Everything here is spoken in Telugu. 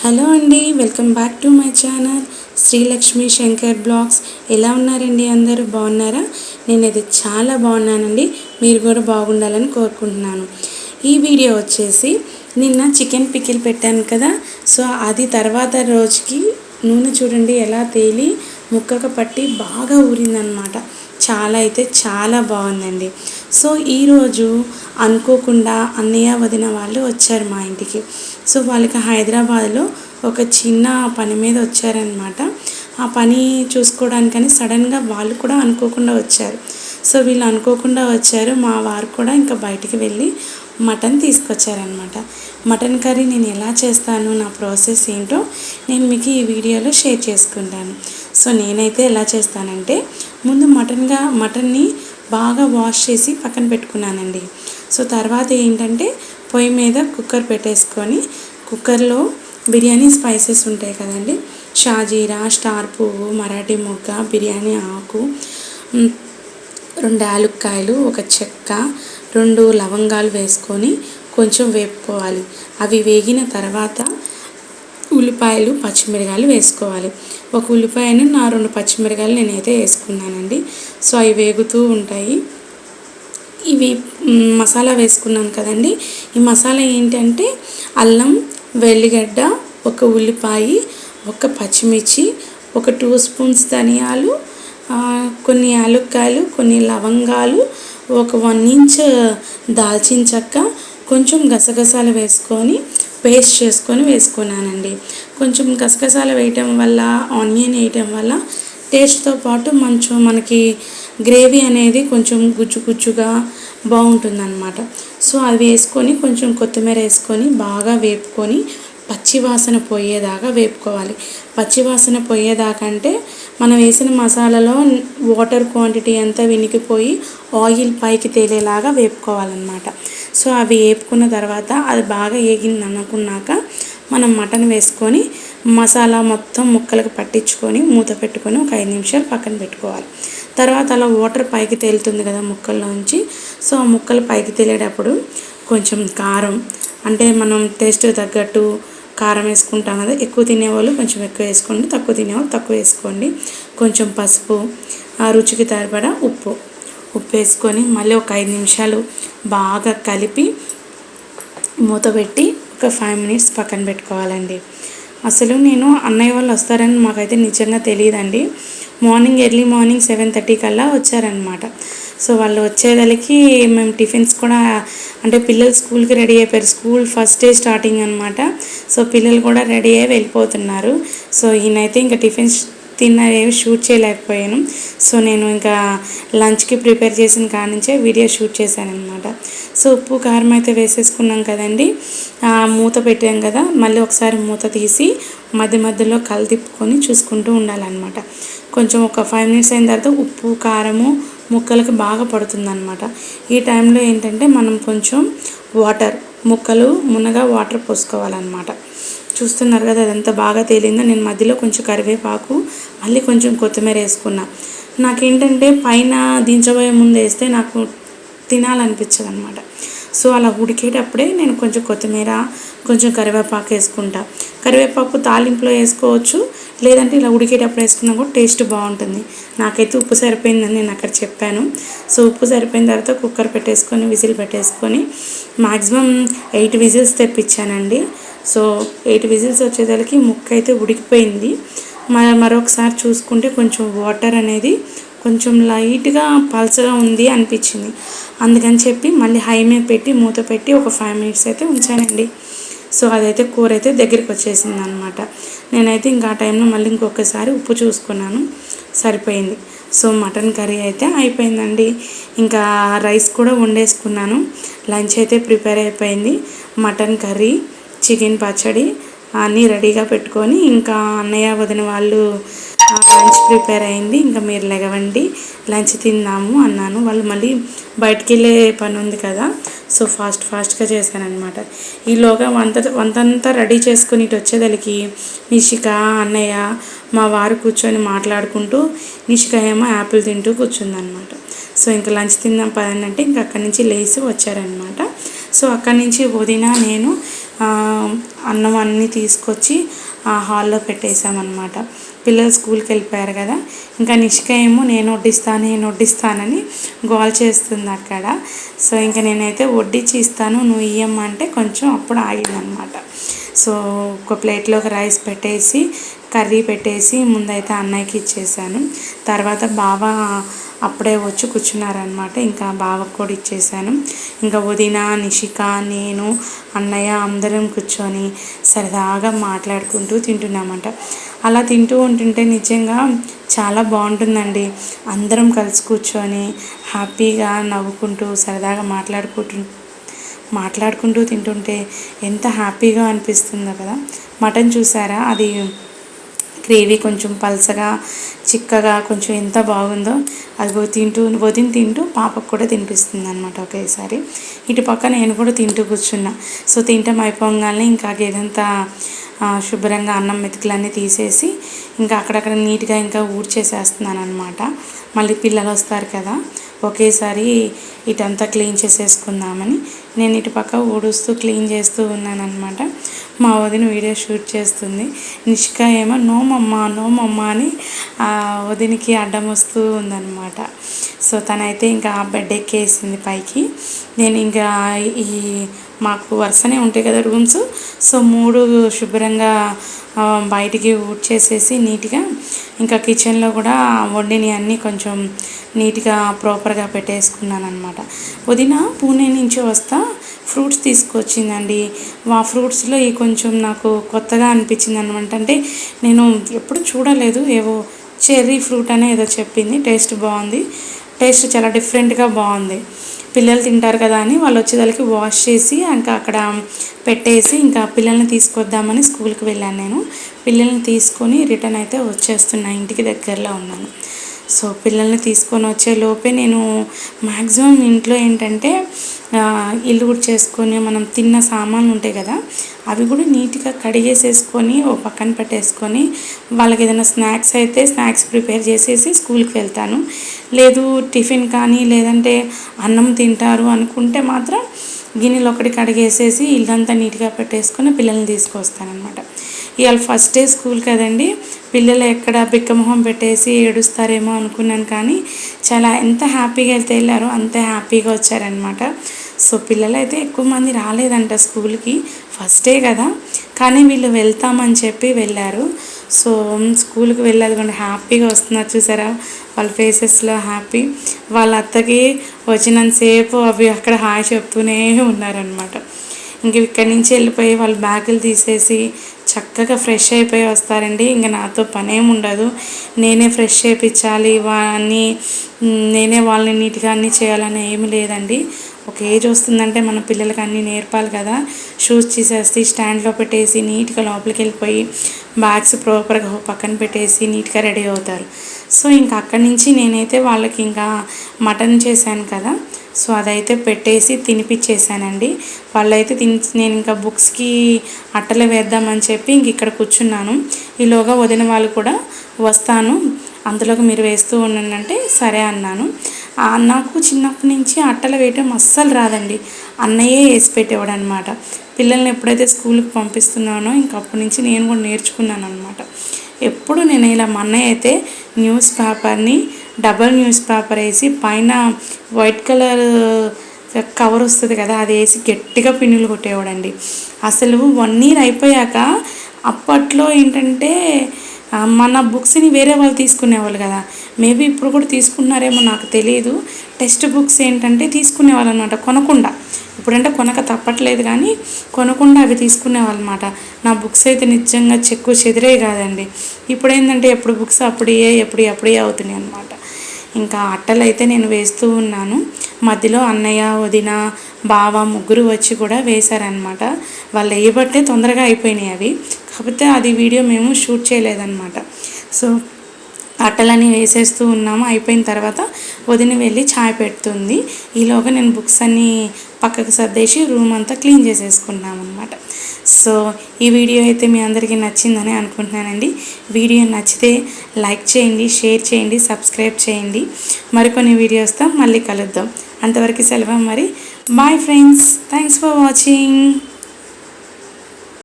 హలో అండి, welcome back to my channel Srilakshmi Shankar blogs. ఎలా ఉన్నారండి? అందరూ బాగున్నారా? నేనైతే చాలా బాగున్నానండి. మీరు కూడా బాగుండాలని కోరుకుంటున్నాను. ఈ వీడియో వచ్చేసి నిన్న చికెన్ పికిల్ పెట్టాను కదా, సో అది తర్వాత రోజుకి నూనె చూడండి ఎలా తేలి ముక్కకు పట్టి బాగా ఊరిందనమాట. చాలా బాగుందండి. సో ఈరోజు అనుకోకుండా అన్నయ్య వదిన వాళ్ళు వచ్చారు మా ఇంటికి. సో వాళ్ళకి హైదరాబాద్లో ఒక చిన్న పని మీద వచ్చారనమాట. ఆ పని చూసుకోవడానికని సడన్గా వాళ్ళు కూడా అనుకోకుండా వచ్చారు. సో వీళ్ళు అనుకోకుండా వచ్చారు. మా వారు కూడా ఇంకా బయటికి వెళ్ళి మటన్ తీసుకొచ్చారనమాట. మటన్ కర్రీ నేను ఎలా చేస్తాను, నా ప్రాసెస్ ఏంటో నేను మీకు ఈ వీడియోలో షేర్ చేసుకుంటాను. సో నేనైతే ఎలా చేస్తానంటే, ముందు మటన్ని బాగా వాష్ చేసి పక్కన పెట్టుకున్నానండి. సో తర్వాత ఏంటంటే పొయ్యి మీద కుక్కర్ పెట్టేసుకొని, కుక్కర్లో బిర్యానీ స్పైసెస్ ఉంటాయి కదండి, షాజీరా, స్టార్ పువ్వు, మరాఠీ మొగ్గ, బిర్యానీ ఆకు, 2 యాలుక్కాయలు, ఒక చెక్క, 2 లవంగాలు వేసుకొని కొంచెం వేపుకోవాలి. అవి వేగిన తర్వాత ఉల్లిపాయలు, పచ్చిమిరకాయలు వేసుకోవాలి. ఒక ఉల్లిపాయను 2 పచ్చిమిరకాయలు నేనైతే వేసుకున్నానండి. సో అవి వేగుతూ ఉంటాయి. ఇవి మసాలా వేసుకున్నాను కదండి. ఈ మసాలా ఏంటంటే అల్లం, వెల్లిగడ్డ, ఒక ఉల్లిపాయ, ఒక పచ్చిమిర్చి, ఒక 2 స్పూన్స్ ధనియాలు, కొన్ని యాలుక్కాయలు, కొన్ని లవంగాలు, ఒక 1 ఇంచ్ దాల్చిన చెక్క, కొంచెం గసగసాలు వేసుకొని పేస్ట్ చేసుకొని వేసుకున్నానండి. కొంచెం గసగసాలు వేయటం వల్ల, ఆనియన్ వేయటం వల్ల టేస్ట్తో పాటు మనకి గ్రేవీ అనేది కొంచెం గుజ్జుగా బాగుంటుందన్నమాట. సో అవి వేసుకొని కొంచెం కొత్తిమీర వేసుకొని బాగా వేపుకొని పచ్చివాసన పోయేదాకా వేపుకోవాలి. పచ్చివాసన పోయేదాకా అంటే మనం వేసిన మసాలాలో వాటర్ క్వాంటిటీ అంతా వినికిపోయి ఆయిల్ పైకి తేలేలాగా వేపుకోవాలన్నమాట. సో అవి వేపుకున్న తర్వాత అది బాగా వేగింది అనుకున్నాక మనం మటన్ వేసుకొని మసాలా మొత్తం ముక్కలకు పట్టించుకొని మూత పెట్టుకొని ఒక 5 నిమిషాలు పక్కన పెట్టుకోవాలి. తర్వాత అలా వాటర్ పైకి తేలుతుంది కదా ముక్కల్లోంచి. సో ఆ ముక్కలు పైకి తేలేటప్పుడు కొంచెం కారం, అంటే మనం టేస్ట్ తగ్గట్టు కారం వేసుకుంటాం కదా. ఎక్కువ తినేవాళ్ళు కొంచెం ఎక్కువ వేసుకోండి, తక్కువ తినేవాళ్ళు తక్కువ వేసుకోండి. కొంచెం పసుపు, రుచికి సరిపడా ఉప్పు వేసుకొని మళ్ళీ ఒక 5 నిమిషాలు బాగా కలిపి మూత పెట్టి ఒక 5 మినిట్స్ పక్కన పెట్టుకోవాలండి. అసలు నేను అన్నయ్య వాళ్ళు వస్తారని మాకైతే నిజంగా తెలియదండి. ఎర్లీ మార్నింగ్ 7:30 కల్లా వచ్చారనమాట. సో వాళ్ళు వచ్చేదలకి మేము టిఫిన్స్ కూడా, అంటే పిల్లలు స్కూల్కి రెడీ అయిపోయారు. స్కూల్ ఫస్ట్ డే స్టార్టింగ్ అనమాట. సో పిల్లలు కూడా రెడీ అయ్యి వెళ్ళిపోతున్నారు. సో ఈయనైతే ఇంకా టిఫిన్స్ తిన్నవేవి షూట్ చేయలేకపోయాను. సో నేను ఇంకా లంచ్కి ప్రిపేర్ చేసిన కానించే వీడియో షూట్ చేశాను అనమాట. సో ఉప్పు కారం అయితే వేసేసుకున్నాం కదండి. మూత పెట్టాం కదా, మళ్ళీ ఒకసారి మూత తీసి మధ్యలో తిప్పుకొని చూసుకుంటూ ఉండాలన్నమాట. కొంచెం ఒక 5 మినిట్స్ అయిన తర్వాత ఉప్పు కారము ముక్కలకి బాగా పడుతుందన్నమాట. ఈ టైంలో ఏంటంటే మనం కొంచెం ముక్కలు మునగా వాటర్ పోసుకోవాలన్నమాట. చూస్తున్నారు కదా అదంతా బాగా తేలిందో. నేను మధ్యలో కొంచెం కరివేపాకు, మళ్ళీ కొంచెం కొత్తిమీర వేసుకున్నా. నాకేంటంటే పైన దించబోయే ముందు వేస్తే నాకు తినాలనిపించదు అనమాట. సో అలా ఉడికేటప్పుడే నేను కొంచెం కొత్తిమీర, కొంచెం కరివేపాకు వేసుకుంటా. కరివేపాకు తాలింపులో వేసుకోవచ్చు, లేదంటే ఇలా ఉడికేటప్పుడు వేసుకున్నా కూడా టేస్ట్ బాగుంటుంది. నాకైతే ఉప్పు సరిపోయిందని నేను అక్కడ చెప్పాను. సో ఉప్పు సరిపోయిన తర్వాత కుక్కర్ పెట్టేసుకొని విజిల్ పెట్టేసుకొని మ్యాక్సిమం 8 విజిల్స్ తెప్పించానండి. సో 8 విజిల్స్ వచ్చేసరికి ముక్క అయితే ఉడికిపోయింది. మరొకసారి చూసుకుంటే కొంచెం వాటర్ అనేది కొంచెం లైట్గా పల్చగా ఉంది అనిపించింది. అందుకని చెప్పి మళ్ళీ హై మీద పెట్టి మూత పెట్టి ఒక 5 మినిట్స్ అయితే ఉంచానండి. సో అదైతే కూర అయితే దగ్గరికి వచ్చేసింది అనమాట. నేనైతే ఇంకా ఆ టైంలో మళ్ళీ ఇంకొకసారి ఉప్పు చూసుకున్నాను, సరిపోయింది. సో మటన్ కర్రీ అయితే అయిపోయిందండి. ఇంకా రైస్ కూడా వండేసుకున్నాను. లంచ్ అయితే ప్రిపేర్ అయిపోయింది. మటన్ కర్రీ, చికెన్ పచ్చడి అన్నీ రెడీగా పెట్టుకొని ఇంకా అన్నయ్య వదిన వాళ్ళు లంచ్ ప్రిపేర్ అయింది. ఇంకా మీరు లెగవండి లంచ్ తిందాము అన్నాను. వాళ్ళు మళ్ళీ బయటికి వెళ్ళే పని ఉంది కదా, సో ఫాస్ట్గా చేశానమాట. ఈలోగా వంతంతా రెడీ చేసుకుని ఇటు వచ్చేదలికి నిషిక, అన్నయ్య, మా వారు కూర్చొని మాట్లాడుకుంటూ, నిషిక ఏమో యాపిల్ తింటూ కూర్చుందనమాట. సో ఇంకా లంచ్ తిందాం పదండి అంటే ఇంకా అక్కడి నుంచి లేచి వచ్చారనమాట. సో అక్కడి నుంచి వదిన నేను అన్నం అన్నీ తీసుకొచ్చి ఆ హాల్లో పెట్టేసామన్నమాట. పిల్లలు స్కూల్కి వెళ్ళిపోయారు కదా, ఇంకా నిష్క ఏమో నేను వడ్డిస్తానని గోల్ చేస్తుంది అక్కడ. సో ఇంకా నేనైతే వడ్డించి ఇస్తాను, నువ్వు ఇయ్యమ్మా అంటే కొంచెం అప్పుడు ఆగిందనమాట. సో ఒక ప్లేట్లోకి రైస్ పెట్టేసి కర్రీ పెట్టేసి ముందైతే అన్నయ్యకి ఇచ్చేసాను. తర్వాత బావ అప్పుడే వచ్చి కూర్చున్నారనమాట. ఇంకా బావకు కూడా ఇచ్చేసాను. ఇంకా వదిన, నిషిక, నేను, అన్నయ్య అందరం కూర్చొని సరదాగా మాట్లాడుకుంటూ తింటున్నామంట. అలా తింటూ ఉంటుంటే నిజంగా చాలా బాగుంటుందండి. అందరం కలిసి కూర్చొని హ్యాపీగా నవ్వుకుంటూ సరదాగా మాట్లాడుకుంటూ తింటుంటే ఎంత హ్యాపీగా అనిపిస్తుందో కదా. మటన్ చూసారా, అది గ్రేవీ కొంచెం పల్చగా చిక్కగా కొంచెం ఎంత బాగుందో. అది వదిన తింటూ పాపకు కూడా తినిపిస్తుంది అనమాట ఒకేసారి. ఇటు పక్క నేను కూడా తింటూ కూర్చున్నా. సో తింటాం అయిపోగానే ఇంకా గేదంతా శుభ్రంగా అన్నం మెతుకులన్నీ తీసేసి ఇంకా అక్కడక్కడ నీట్గా ఇంకా ఊడ్చేసేస్తున్నాను అనమాట. మళ్ళీ పిల్లలు వస్తారు కదా, ఒకేసారి ఇటంతా క్లీన్ చేసేసుకుందామని నేను ఇటు పక్క ఊడుస్తూ క్లీన్ చేస్తూ ఉన్నానన్నమాట. మా వదిన వీడియో షూట్ చేస్తుంది. నిష్క ఏమో నో మమ్మ అని వదినికి అడ్డం వస్తూ ఉందన్నమాట. సో తనైతే ఇంకా బెడ్ ఎక్కేసింది పైకి. నేను ఇంకా ఈ మాకు వరుసనే ఉంటాయి కదా రూమ్స్, సో 3 శుభ్రంగా బయటికి ఊడ్చేసేసి నీట్గా ఇంకా కిచెన్లో కూడా వండిని అన్నీ కొంచెం నీట్గా ప్రాపర్గా పెట్టేసుకున్నాను అనమాట. వదిన పూణే నుంచి వస్తా ఫ్రూట్స్ తీసుకొచ్చిందండి. ఆ ఫ్రూట్స్లో ఈ కొంచెం నాకు కొత్తగా అనిపించింది అనమాట. అంటే నేను ఎప్పుడు చూడలేదు, ఏవో చెర్రీ ఫ్రూట్ అనే ఏదో చెప్పింది. టేస్ట్ బాగుంది, టేస్ట్ చాలా డిఫరెంట్గా బాగుంది. పిల్లలు తింటారు కదా అని వాళ్ళు వచ్చేదానికి వాష్ చేసి ఇంకా అక్కడ పెట్టేసి ఇంకా పిల్లల్ని తీసుకొద్దామని స్కూల్కి వెళ్ళాను. నేను పిల్లల్ని తీసుకొని రిటర్న్ అయితే వచ్చేస్తున్నా, ఇంటికి దగ్గరలో ఉన్నాను. సో పిల్లల్ని తీసుకొని వచ్చే లోపే నేను మ్యాక్సిమం ఇంట్లో ఏంటంటే ఇల్లు కూడా చేసుకొని మనం తిన్న సామాన్లు ఉంటాయి కదా, అవి కూడా నీట్గా కడిగేసేసుకొని ఓ పక్కన పెట్టేసుకొని వాళ్ళకి ఏదైనా స్నాక్స్ అయితే స్నాక్స్ ప్రిపేర్ చేసేసి స్కూల్కి వెళ్తాను. లేదు టిఫిన్ కానీ లేదంటే అన్నం తింటారు అనుకుంటే మాత్రం గిన్నెలు ఒకటి కడిగేసేసి ఇల్లంతా నీట్గా పెట్టేసుకొని పిల్లల్ని తీసుకొస్తానమాట. ఇవాళ ఫస్ట్ డే స్కూల్ కదండి, పిల్లలు ఎక్కడ బిక్కమొహం పెట్టేసి ఏడుస్తారేమో అనుకున్నాను, కానీ చాలా ఎంత హ్యాపీగా వెళ్తే వెళ్ళారో అంతే హ్యాపీగా వచ్చారనమాట. సో పిల్లలు అయితే ఎక్కువ మంది రాలేదంట స్కూల్కి, ఫస్ట్ డే కదా, కానీ వీళ్ళు వెళ్తామని చెప్పి వెళ్ళారు. సో స్కూల్కి వెళ్ళాలి కూడా హ్యాపీగా వస్తున్నారు చూసారా, వాళ్ళ ఫేసెస్లో హ్యాపీ. వాళ్ళ అత్తకి వచ్చినంతసేపు అవి అక్కడ హాయ్ చెప్తూనే ఉన్నారనమాట. ఇంక ఇక్కడి నుంచి వెళ్ళిపోయి వాళ్ళ బ్యాగులు తీసేసి చక్కగా ఫ్రెష్ అయిపోయి వస్తారండి. ఇంకా నాతో పనేం ఉండదు, నేనే ఫ్రెష్ చేయించాలి వాన్ని, నేనే వాళ్ళని నీట్గా అన్నీ చేయాలని ఏమి లేదండి. ఒక ఏజ్ వస్తుందంటే మన పిల్లలకి అన్నీ నేర్పాలి కదా. షూస్ తీసేసి స్టాండ్లో పెట్టేసి నీట్గా లోపలికి వెళ్ళిపోయి బ్యాగ్స్ ప్రాపర్గా పక్కన పెట్టేసి నీట్గా రెడీ అవుతారు. సో ఇంకా అక్కడి నుంచి నేనైతే వాళ్ళకి ఇంకా మటన్ చేశాను కదా, సో అదైతే పెట్టేసి తినిపించేసానండి. వాళ్ళైతే నేను ఇంకా బుక్స్కి అట్టలు వేద్దామని చెప్పి ఇంక ఇక్కడ కూర్చున్నాను. ఈలోగా వదిన వాళ్ళు కూడా వస్తాను అందులోకి మీరు వేస్తూ ఉండండి సరే అన్నాను. నాకు చిన్నప్పటి నుంచి అట్టలు వేయటం అస్సలు రాదండి, అన్నయ్యే వేసి పెట్టేవాడు అనమాట. పిల్లల్ని ఎప్పుడైతే స్కూల్కి పంపిస్తున్నానో ఇంకప్పటి నుంచి నేను కూడా నేర్చుకున్నాను అనమాట. ఎప్పుడు నేను ఇలా మా అన్నయ్య అయితే న్యూస్ పేపర్ని డబల్ న్యూస్ పేపర్ వేసి పైన వైట్ కలర్ కవర్ వస్తుంది కదా, అది వేసి గట్టిగా పిన్నులు కొట్టేవాడండి. అసలు 1 year అయిపోయాక అప్పట్లో ఏంటంటే మన బుక్స్ని వేరే వాళ్ళు తీసుకునేవాళ్ళు కదా, మేబీ ఇప్పుడు కూడా తీసుకున్నారేమో నాకు తెలియదు. టెక్స్ట్ బుక్స్ ఏంటంటే తీసుకునేవాళ్ళు అనమాట కొనకుండా. ఇప్పుడంటే కొనక తప్పట్లేదు కానీ కొనకుండా అవి తీసుకునేవాళ్ళు అనమాట. నా బుక్స్ అయితే నిజంగా చెక్కు చెదిరే కాదండి. ఇప్పుడు ఏంటంటే ఎప్పుడు బుక్స్ అప్పుడే అవుతున్నాయి అనమాట. ఇంకా అట్టలు అయితే నేను వేస్తూ ఉన్నాను. మధ్యలో అన్నయ్య, వదిన, బావ ముగ్గురు వచ్చి కూడా వేశారనమాట. వాళ్ళు వేయబట్టే తొందరగా అయిపోయినాయి అవి, కాకపోతే అది వీడియో మేము షూట్ చేయలేదన్నమాట. సో అట్టలని వేసేస్తూ ఉన్నాము. అయిపోయిన తర్వాత వదిన వెళ్ళి ఛాయ్ పెడుతుంది. ఈలోగా నేను బుక్స్ అన్నీ పక్కకు సర్దేసి రూమ్ అంతా క్లీన్ చేసేసుకున్నాం అనమాట. సో ఈ వీడియో అయితే మీ అందరికీ నచ్చిందని అనుకుంటున్నానండి. వీడియో నచ్చితే లైక్ చేయండి, షేర్ చేయండి, సబ్స్క్రైబ్ చేయండి. మరికొన్ని వీడియోస్తో మళ్ళీ కలుద్దాం. అంతవరకు సెలవు మరి. Bye friends, thanks for watching.